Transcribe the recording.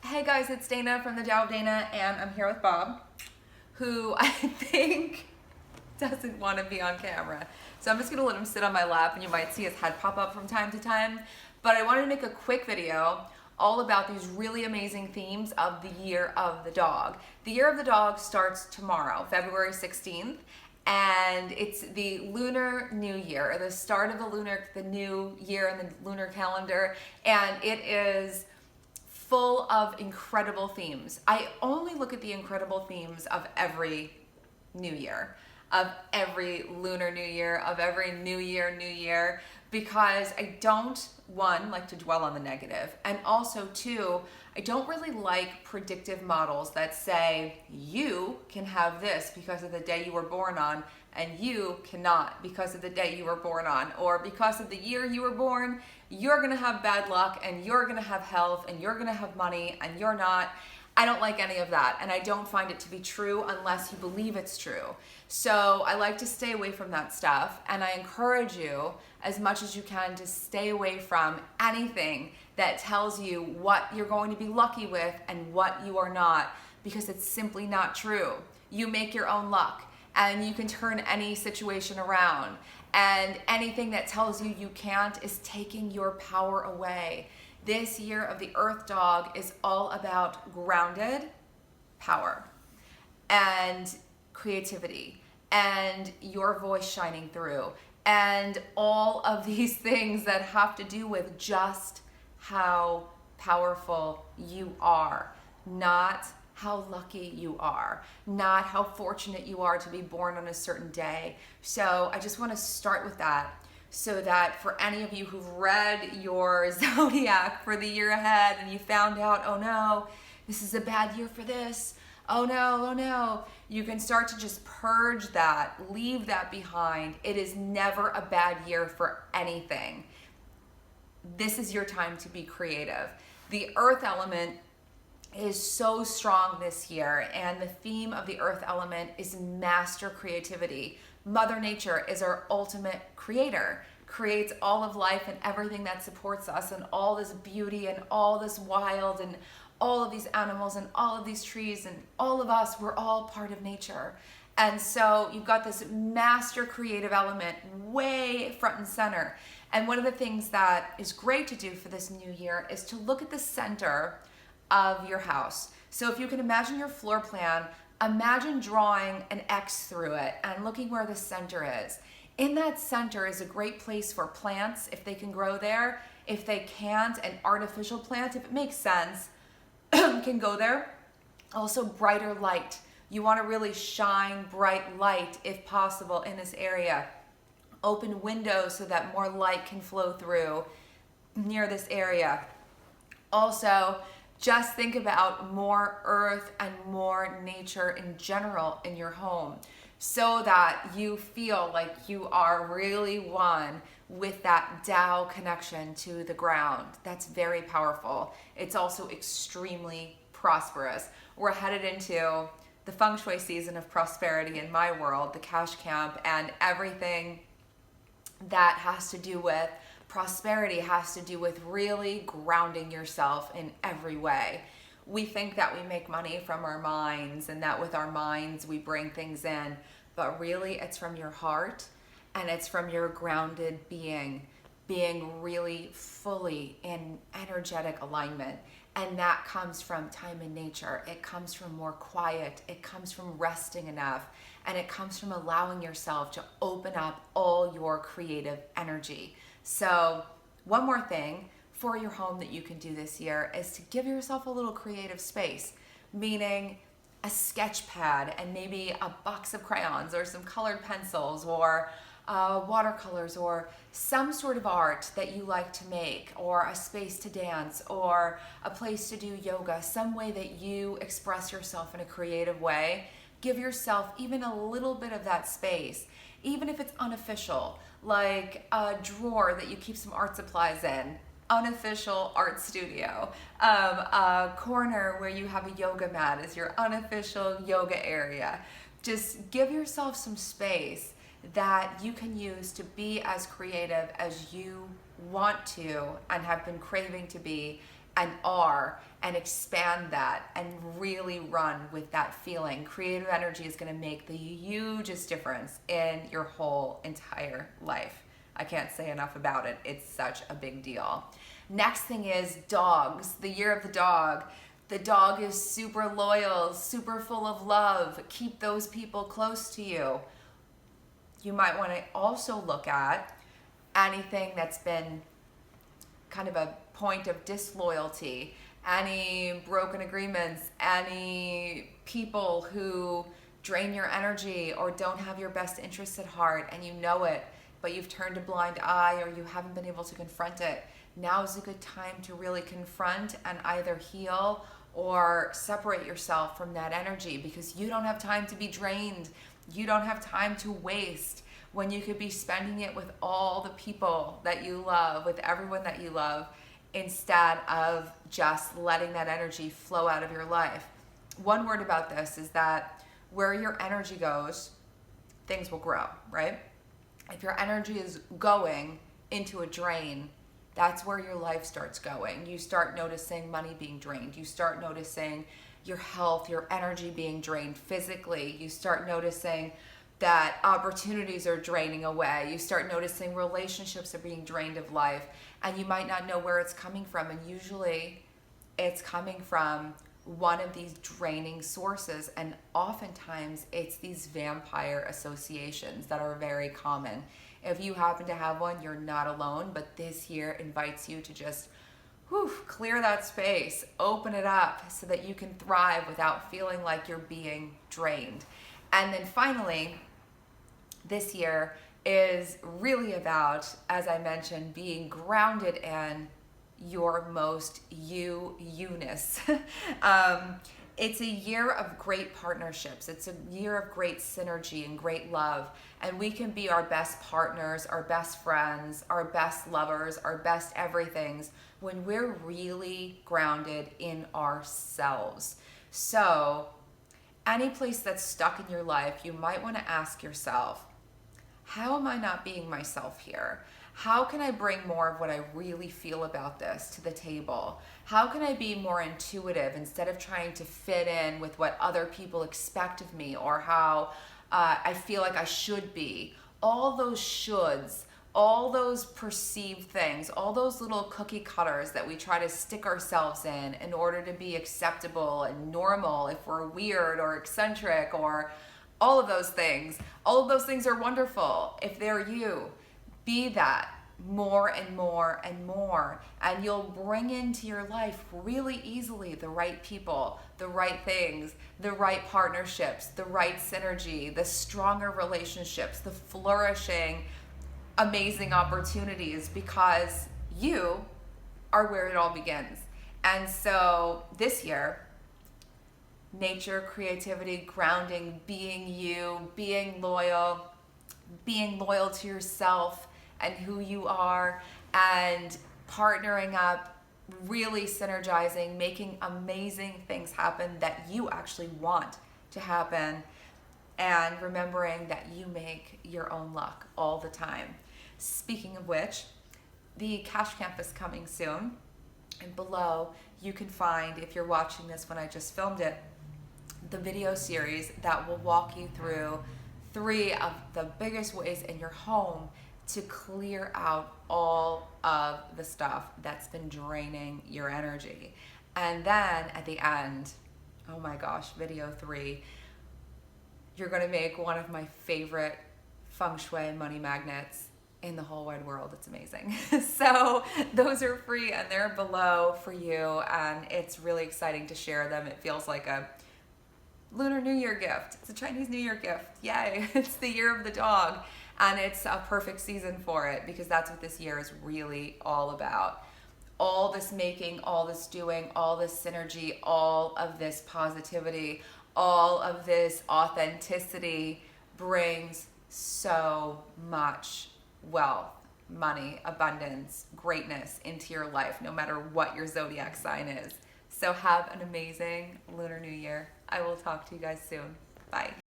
Hey guys, it's Dana from the Tao of Dana, and I'm here with Bob, who I think doesn't want to be on camera. So I'm just going to let him sit on my lap, and you might see his head pop up from time to time. But I wanted to make a quick video all about these really amazing themes of the Year of the Dog. The Year of the Dog starts tomorrow, February 16th. And it's the Lunar New Year, or the start of the new year in the lunar calendar, and it is full of incredible themes. I only look at the incredible themes of every new year, of every Lunar New Year, of every New Year, because I don't, one, like to dwell on the negative, and also two, I don't really like predictive models that say you can have this because of the day you were born on, and you cannot because of the day you were born on, or because of the year you were born, you're gonna have bad luck, and you're gonna have health, and you're gonna have money, and you're not. I don't like any of that, and I don't find it to be true unless you believe it's true. So I like to stay away from that stuff, and I encourage you as much as you can to stay away from anything that tells you what you're going to be lucky with and what you are not, because it's simply not true. You make your own luck, and you can turn any situation around, and anything that tells you you can't is taking your power away. This year of the Earth Dog is all about grounded power and creativity and your voice shining through and all of these things that have to do with just how powerful you are, not how lucky you are, not how fortunate you are to be born on a certain day. So I just want to start with that, so that for any of you who've read your zodiac for the year ahead and you found out, oh no, this is a bad year for this, oh no, you can start to just purge that, leave that behind. It is never a bad year for anything. This is your time to be creative. The earth element is so strong this year, and the theme of the earth element is master creativity. Mother Nature is our ultimate creator, creates all of life and everything that supports us, and all this beauty and all this wild and all of these animals and all of these trees and all of us, we're all part of nature. And so you've got this master creative element way front and center. And one of the things that is great to do for this new year is to look at the center of your house. So if you can imagine your floor plan, imagine drawing an X through it and looking where the center is. In that center is a great place for plants, if they can grow there. If they can't, an artificial plant, if it makes sense, can go there. Also, brighter light. You want to really shine bright light, if possible, in this area. Open windows so that more light can flow through near this area. Also, just think about more earth and more nature in general in your home, so that you feel like you are really one with that Tao connection to the ground. That's very powerful. It's also extremely prosperous. We're headed into the Feng Shui season of prosperity in my world, the cash camp, and everything that has to do with prosperity has to do with really grounding yourself in every way. We think that we make money from our minds and that with our minds we bring things in, but really it's from your heart, and it's from your grounded being really fully in energetic alignment. And that comes from time in nature. It comes from more quiet. It comes from resting enough. And it comes from allowing yourself to open up all your creative energy. So one more thing for your home that you can do this year is to give yourself a little creative space, meaning a sketch pad and maybe a box of crayons or some colored pencils or watercolors or some sort of art that you like to make, or a space to dance, or a place to do yoga, some way that you express yourself in a creative way. Give yourself even a little bit of that space, even if it's unofficial, like a drawer that you keep some art supplies in, unofficial art studio, a corner where you have a yoga mat as your unofficial yoga area. Just give yourself some space that you can use to be as creative as you want to and have been craving to be, and are, and expand that and really run with that feeling. Creative energy is going to make the hugest difference in your whole entire life. I can't say enough about it. It's such a big deal. Next thing is dogs, the year of the dog. The dog is super loyal, super full of love. Keep those people close to you. You might want to also look at anything that's been kind of a point of disloyalty, any broken agreements, any people who drain your energy or don't have your best interests at heart, and you know it, but you've turned a blind eye or you haven't been able to confront it. Now is a good time to really confront and either heal or separate yourself from that energy, because you don't have time to be drained. You don't have time to waste when you could be spending it with all the people that you love, with everyone that you love, instead of just letting that energy flow out of your life. One word about this is that where your energy goes, things will grow, right? If your energy is going into a drain, that's where your life starts going. You start noticing money being drained. You start noticing your health, your energy being drained physically. You start noticing that opportunities are draining away. You start noticing relationships are being drained of life, and you might not know where it's coming from. And usually it's coming from one of these draining sources, and oftentimes it's these vampire associations that are very common. If you happen to have one, you're not alone, but this year invites you to just clear that space, open it up so that you can thrive without feeling like you're being drained. And then finally, this year is really about, as I mentioned, being grounded in your most you-ness. It's a year of great partnerships. It's a year of great synergy and great love. And we can be our best partners, our best friends, our best lovers, our best everythings when we're really grounded in ourselves. So any place that's stuck in your life, you might want to ask yourself, how am I not being myself here? How can I bring more of what I really feel about this to the table? How can I be more intuitive instead of trying to fit in with what other people expect of me, or how I feel like I should be? All those shoulds, all those perceived things, all those little cookie cutters that we try to stick ourselves in order to be acceptable and normal if we're weird or eccentric or all of those things. All of those things are wonderful if they're you. Be that more and more and more, and you'll bring into your life really easily the right people, the right things, the right partnerships, the right synergy, the stronger relationships, the flourishing, amazing opportunities, because you are where it all begins. And so this year, nature, creativity, grounding, being you, being loyal to yourself and who you are, and partnering up, really synergizing, making amazing things happen that you actually want to happen, and remembering that you make your own luck all the time. Speaking of which, the Cash Camp is coming soon, and below you can find, if you're watching this when I just filmed it, the video series that will walk you through 3 of the biggest ways in your home to clear out all of the stuff that's been draining your energy. And then at the end, oh my gosh, video 3, you're gonna make one of my favorite Feng Shui money magnets in the whole wide world. It's amazing. So those are free and they're below for you, and it's really exciting to share them. It feels like a Lunar New Year gift. It's a Chinese New Year gift. Yay. It's the year of the dog. And it's a perfect season for it, because that's what this year is really all about. All this making, all this doing, all this synergy, all of this positivity, all of this authenticity brings so much wealth, money, abundance, greatness into your life, no matter what your zodiac sign is. So have an amazing Lunar New Year. I will talk to you guys soon. Bye.